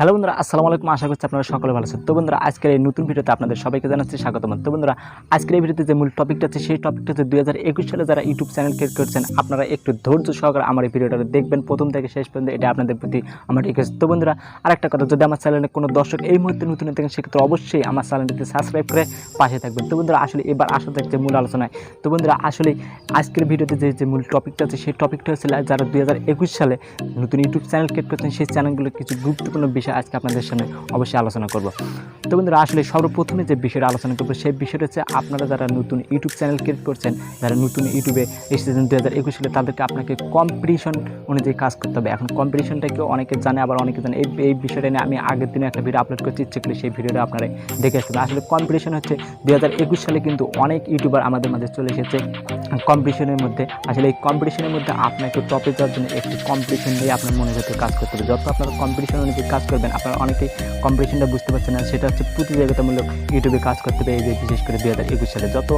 Hello বন্ধুরা, আসসালামু আলাইকুম। আশা করছি আপনারা সকলে ভালো আছেন। তো বন্ধুরা, আজকের এই নতুন ভিডিওতে আপনাদের সবাইকে জানাচ্ছি স্বাগতম। তো বন্ধুরা, আজকের এই ভিডিওতে যে মূল টপিকটা আছে সেই টপিকটা হচ্ছে 2021 সালে যারা ইউটিউব চ্যানেল ক্রিয়েট করছেন আপনারা একটু ধৈর্য সহকারে আমার এই ভিডিওটা দেখবেন প্রথম থেকে শেষ পর্যন্ত। এটা আপনাদের প্রতি আমার রিকোয়েস্ট। তো বন্ধুরা, আরেকটা কথা, যদি আমার চ্যানেলে কোনো দর্শক এই মুহূর্তে নতুন থাকেন সেক্ষেত্রে অবশ্যই আমার চ্যানেলটিতে সাবস্ক্রাইব করে পাশে থাকবেন। তো বন্ধুরা, আসলে এবার আসা থাকছে মূল আলোচনায়। তো বন্ধুরা, আসলে আজকের ভিডিওতে যে মূল টপিকটা আছে সেই টপিকটা হচ্ছে যারা 2021 সালে নতুন ইউটিউব চ্যানেল ক্রিয়েট করছেন সেই চ্যানেলগুলোর কিছু গুরুত্বপূর্ণ বিষয় আজকে আপনাদের সামনে অবশ্যই আলোচনা করব। তো বন্ধুরা, আসলে সর্বপ্রথমে যে বিষয়টা আলোচনা করবো সেই বিষয়টা হচ্ছে আপনারা যারা নতুন ইউটিউব চ্যানেল ক্রিয়েট করছেন, যারা নতুন ইউটিউবে এসেছেন 2021 সালে, তাদেরকে আপনাকে কম্পিটিশন অনুযায়ী কাজ করতে হবে। এখন কম্পিটিশনটা কেউ অনেকে জানে, আবার অনেকে জানে। এই বিষয়টা নিয়ে আমি আগের দিনে একটা ভিডিও আপলোড করতে ইচ্ছে করি, সেই ভিডিওটা আপনারা দেখে আসতে হবে। আসলে কম্পিটিশন হচ্ছে 2021 সালে কিন্তু অনেক ইউটিউবার আমাদের মাঝে চলে এসেছে কম্পিটিশনের মধ্যে। আসলে এই কম্পিটিশনের মধ্যে আপনাকে টপে যাওয়ার জন্য একটি কম্পিটিশন নিয়ে আপনার মনের ভেতরে কাজ করতে হবে। যত আপনারা কম্পিটিশন অনুযায়ী কাজ করবেন, আপনারা অনেকেই কম্পিটিশনটা বুঝতে পারছেন না, সেটা হচ্ছে প্রতিযোগিতামূলক ইউটিউবে কাজ করতে হবে। এই যে বিশেষ করে 2021 সালে যত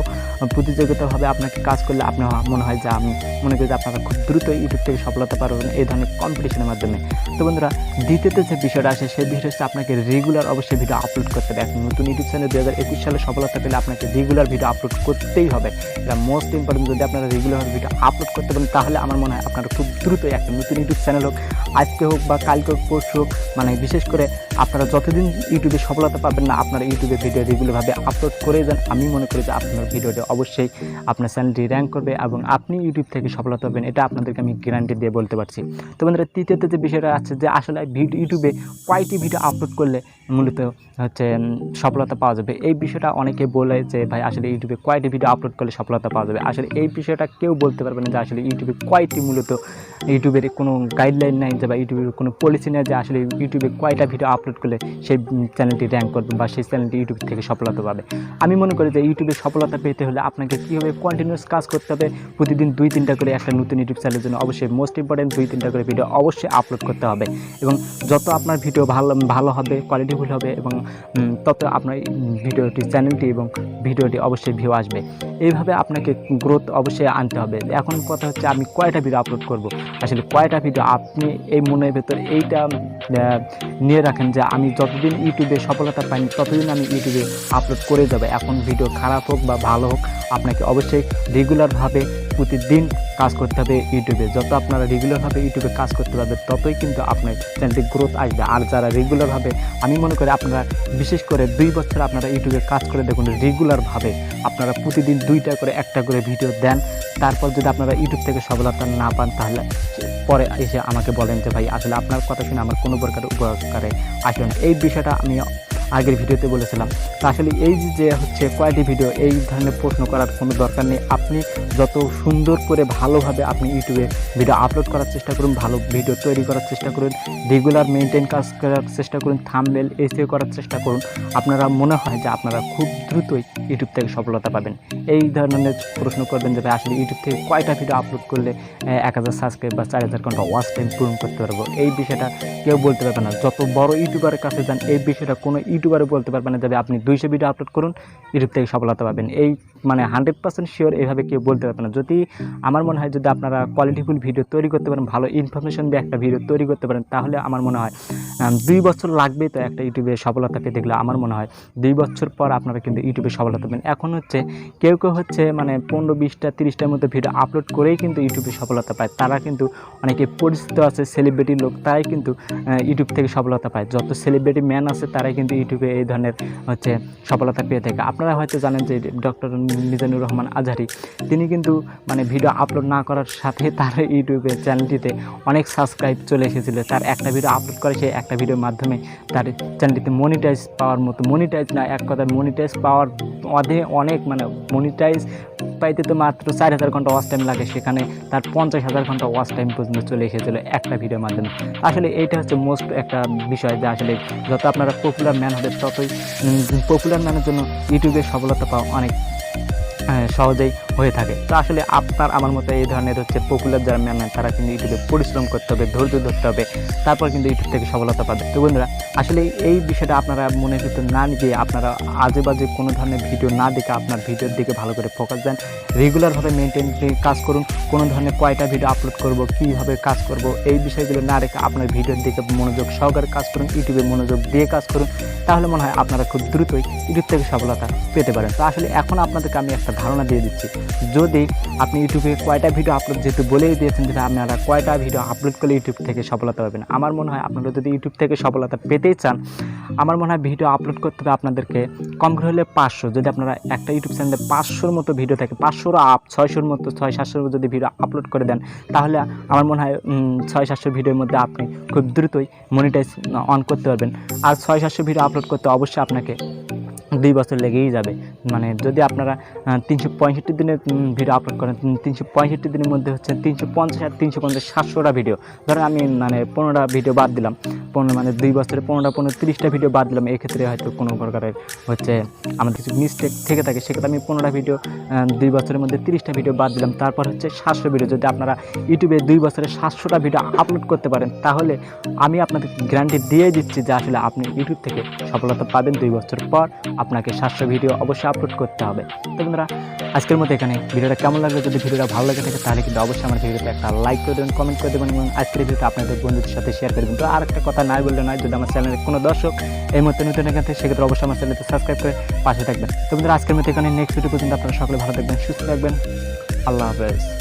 প্রতিযোগিতাভাবে আপনাকে কাজ করলে আপনার মনে হয় যে আমি মনে করি যে আপনারা খুব দ্রুত ইউটিউব থেকে সফলতা পারবেন এই ধরনের কম্পিটিশনের মাধ্যমে। তো বন্ধুরা, দ্বিতীয়ত যে বিষয়টা আসে সেই বিষয়টা হচ্ছে আপনাকে রেগুলার অবশ্যই ভিডিও আপলোড করতে হবে। এখন নতুন ইউটিউব চ্যানেল 2021 সালে সফলতা পেলে আপনাকে রেগুলার ভিডিও আপলোড করতেই হবে। এটা মোস্ট ইম্পর্টেন্ট। যদি আপনারা রেগুলার ভিডিও আপলোড করতে পারেন তাহলে আমার মনে হয় আপনারা খুব দ্রুত একটা নতুন ইউটিউব চ্যানেল হোক, আজকে হোক বা কালকে হোক, পরশু হোক, মানে বিশেষ করে আপনারা যতদিন ইউটিউবে সফলতা পাবেন না, আপনারা ইউটিউবে ভিডিও রেগুলারভাবে আপলোড করে যান। আমি মনে করি যে আপনার ভিডিওটা অবশ্যই আপনার চ্যানেলটি র্যাঙ্ক করবে এবং আপনি ইউটিউব থেকে সফলতা পাবেন, এটা আপনাদেরকে আমি গ্যারান্টি দিয়ে বলতে পারছি। তো বন্ধুরা, তৃতীয়ত যে বিষয়টা আছে যে আসলে ইউটিউবে কয়টি ভিডিও আপলোড করলে মূলত হচ্ছে সফলতা পাওয়া যাবে, এই বিষয়টা অনেকে বলে যে ভাই আসলে ইউটিউবে কয়টি ভিডিও আপলোড করলে সফলতা পাওয়া যাবে। আসলে এই বিষয়টা কেউ বলতে পারবে না যে আসলে ইউটিউবে কয়টি, মূলত ইউটিউবের কোনো গাইডলাইন নাই যে বা ইউটিউবের কোনো পলিসি নেই যে আসলে ইউটিউবে কয়টা ভিডিও আপলোড করলে সেই চ্যানেলটি র্যাঙ্ক করবে বা সেই চ্যানেলটি ইউটিউব থেকে সফলতা পাবে। আমি মনে করি যে ইউটিউবে সফলতা পেতে হলে আপনাকে কীভাবে কন্টিনিউয়াস কাজ করতে হবে, প্রতিদিন 2-3টা করে একটা নতুন ইউটিউব চ্যানেলের জন্য অবশ্যই মোস্ট ইম্পর্টেন্ট 2-3টা করে ভিডিও অবশ্যই আপলোড করতে হবে। এবং যত আপনার ভিডিও ভালো হবে, কোয়ালিটিফুল হবে, এবং তত আপনার ভিডিওটি চ্যানেলটি এবং ভিডিওটি অবশ্যই ভিউ আসবে। এইভাবে আপনাকে গ্রোথ অবশ্যই আনতে হবে। এখন কথা হচ্ছে আমি কয়টা ভিডিও আপলোড করব। আসলে কয়টা ভিডিও আপনি এই মনের ভেতর এইটা নিয়ে রাখেন যে আমি যতদিন ইউটিউবে সফলতা পাইনি ততদিন আমি ইউটিউবে আপলোড করে যাবো। এখন ভিডিও খারাপ হোক বা ভালো হোক, আপনাকে অবশ্যই রেগুলারভাবে প্রতিদিন কাজ করতে হবে ইউটিউবে। যত আপনারা রেগুলারভাবে ইউটিউবে কাজ করতে পারবেন ততই কিন্তু আপনার চ্যানেলটি গ্রোথ আসবে। আর যারা রেগুলারভাবে, আমি মনে করি আপনারা বিশেষ করে 2 বছর আপনারা ইউটিউবে কাজ করে দেখুন, রেগুলারভাবে আপনারা প্রতিদিন 2টা করে 1টা করে ভিডিও দেন। তারপর যদি আপনারা ইউটিউব থেকে সফলতা না পান তাহলে পরে এসে আমাকে বলেন যে ভাই আসলে আপনার কথা শুনে আমার কোনো প্রকার উপকারে আসলো না। এই বিষয়টা আমি আগের ভিডিওতে বলেছিলাম। তো আসলে এই যে হচ্ছে কয়টি ভিডিও, এই ধরনের প্রশ্ন করার কোনো দরকার নেই। আপনি যত সুন্দর করে ভালোভাবে আপনি ইউটিউবে ভিডিও আপলোড করার চেষ্টা করুন, ভালো ভিডিও তৈরি করার চেষ্টা করুন, রেগুলার মেনটেন কাজ করার চেষ্টা করুন, থাম্বনেল এসইও করার চেষ্টা করুন, আপনারা মনে হয় যে আপনারা খুব দ্রুতই ইউটিউব থেকে সফলতা পাবেন। এই ধরনের প্রশ্ন করবেন যে ভাই আসলে ইউটিউব থেকে কয়টা ভিডিও আপলোড করলে 1000 সাবস্ক্রাইব বা 4000 ঘন্টা ওয়াচ টাইম পূরণ করতে পারবো, এই বিষয়টা কেউ বলতে পারবে না। যত বড় ইউটিউবারের কাছে যান এই বিষয়টা কোনো ইউটিউবারও বলতে পারবে না যে আপনি 200 ভিডিও আপলোড করুন ইউটিউব থেকে সফলতা পাবেন। এই মানে 100% শিওর এইভাবে কেউ বলতে পারবে না। যদি আমার মনে হয় যদি আপনারা কোয়ালিটিফুল ভিডিও তৈরি করতে পারেন, ভালো ইনফরমেশন দিয়ে একটা ভিডিও তৈরি করতে পারেন, তাহলে আমার মনে হয় 2 বছর লাগবে তো একটা ইউটিউবে সফলতা পেতে গেলে। আমার মনে হয় 2 বছর পর আপনারা কিন্তু ইউটিউবে সফলতা পাবেন। এখন হচ্ছে কেউ হচ্ছে মানে 15, 20টা, 30টার মধ্যে ভিডিও আপলোড করেই কিন্তু ইউটিউবে সফলতা পায়। তারা কিন্তু অনেকে পরিচিত আছে, সেলিব্রিটি লোক, তারাই কিন্তু ইউটিউব থেকে সফলতা পায়। যত সেলিব্রিটি ম্যান আছে তারাই কিন্তু ইউটিউবে এই ধরনের হচ্ছে সফলতা পেয়ে থাকে। আপনারা হয়তো জানেন যে ডক্টর মিজানুর রহমান আজহারি, তিনি কিন্তু মানে ভিডিও আপলোড না করার সাথে তার ইউটিউবে চ্যানেলটিতে অনেক সাবস্ক্রাইব চলে এসেছিলো। তার একটা ভিডিও আপলোড করে সেই একটা ভিডিওর মাধ্যমে তার চ্যানেলটিতে মনিটাইজ পাওয়ার মতো, মনিটাইজ না, এক কথা মনিটাইজ পাওয়ার অনেক মানে মনিটাইজ পাইতে তো মাত্র 4000 ঘন্টা ওয়াচ টাইম লাগে, সেখানে তার 50,000 ঘন্টা ওয়াচ টাইম পর্যন্ত চলে এসেছিলো একটা ভিডিওর মাধ্যমে। আসলে এইটা হচ্ছে মোস্ট একটা বিষয় যে আসলে যত আপনারা পপুলার ম্যান হবে ততই পপুলার ম্যানের জন্য ইউটিউবে সফলতা পাওয়া অনেক সহজেই হয়ে থাকে। তো আসলে আপনার আমার মতো এই ধরনের হচ্ছে পপুলার যারা ম্যান তারা কিন্তু ইউটিউবে পরিশ্রম করতে হবে, ধৈর্য ধরতে হবে, তারপর কিন্তু ইউটিউব থেকে সফলতা পাবে। তো বন্ধুরা আসলে এই বিষয়টা আপনারা মনের ভিতর না নিয়ে আপনারা আজে বাজে কোনো ধরনের ভিডিও না দেখে আপনার ভিডিওর দিকে ভালো করে ফোকাস দেন, রেগুলারভাবে মেনটেন কাজ করুন। কোনো ধরনের কয়টা ভিডিও আপলোড করব, কীভাবে কাজ করব, এই বিষয়গুলো না রেখে আপনার ভিডিওর দিকে মনোযোগ সহকারে কাজ করুন, ইউটিউবে মনোযোগ দিয়ে কাজ করুন। তাহলে মনে হয় আপনারা খুব দ্রুতই ইউটিউব থেকে সফলতা পেতে পারেন। তো আসলে এখন আপনাদেরকে আমি একটা ধারণা দিয়ে দিচ্ছি, যদি আপনি ইউটিউবে কয়টা ভিডিও আপলোড যেহেতু বলেই দিয়েছেন যে আপনারা কয়টা ভিডিও আপলোড করলে ইউটিউব থেকে সফলতা পাবেন, আমার মনে হয় আপনারা যদি ইউটিউব থেকে সফলতা পেতেই চান, আমার মনে হয় ভিডিও আপলোড করতে হবে আপনাদেরকে কম করে হলে 500। যদি আপনারা একটা ইউটিউব চ্যানেলে 500-র মতো ভিডিও থাকে, 500 আপ 600-র মতো 600-700 যদি ভিডিও আপলোড করে দেন, তাহলে আমার মনে হয় 600-700 ভিডিওর মধ্যে আপনি খুব দ্রুতই মনিটাইজ অন করতে পারবেন। আর 600-700 ভিডিও আপলোড করতে অবশ্যই আপনাকে 2 বছর লেগেই যাবে। মানে যদি আপনারা 365 দিনের ভিডিও আপলোড করেন, 365 দিনের মধ্যে হচ্ছে 350 আর 350 700টা ভিডিও, ধরেন আমি মানে 15টা ভিডিও বাদ দিলাম, 15 মানে 2 বছরে 15টা 30টা ভিডিও বাদ দিলাম, এক্ষেত্রে হয়তো কোনো প্রকারের হচ্ছে আমাদের কিছু মিস্টেক থেকে থাকে, সেক্ষেত্রে আমি 15টা ভিডিও 2 বছরের মধ্যে 30টা ভিডিও বাদ দিলাম, তারপর হচ্ছে 700 ভিডিও। যদি আপনারা ইউটিউবে 2 বছরে 700টা ভিডিও আপলোড করতে পারেন, তাহলে আমি আপনাদের গ্যারান্টি দিয়ে দিচ্ছি যে আসলে আপনি ইউটিউব থেকে সফলতা পাবেন। 2 বছর পর আপনাকে 700 ভিডিও অবশ্যই আপলোড করতে হবে। তো বন্ধুরা আজকের মতো এখানে ভিডিওটা কেমন লাগলো, যদি ভিডিওটা ভালো লাগে থাকে তাহলে কিন্তু অবশ্যই আমার ভিডিওতে একটা লাইক করে দেবেন, কমেন্ট করে দেবেন এবং আজকের ভিডিওটা আপনাদের বন্ধুদের সাথে শেয়ার করে দেবেন। তো আর একটা কথা নাই বললে নয়, যদি আমার চ্যানেলের কোনো দর্শক এই মতো নতুন এখান থেকে সেক্ষেত্রে অবশ্যই আমার চ্যানেলকে সাবস্ক্রাইব করে পাশে থাকবেন। তো বন্ধুরা আজকের মতো এখানে নেক্সট ভিডিও পর্যন্ত আপনারা সকলে ভালো থাকবেন, সুস্থ থাকবেন। আল্লাহ হাফেজ।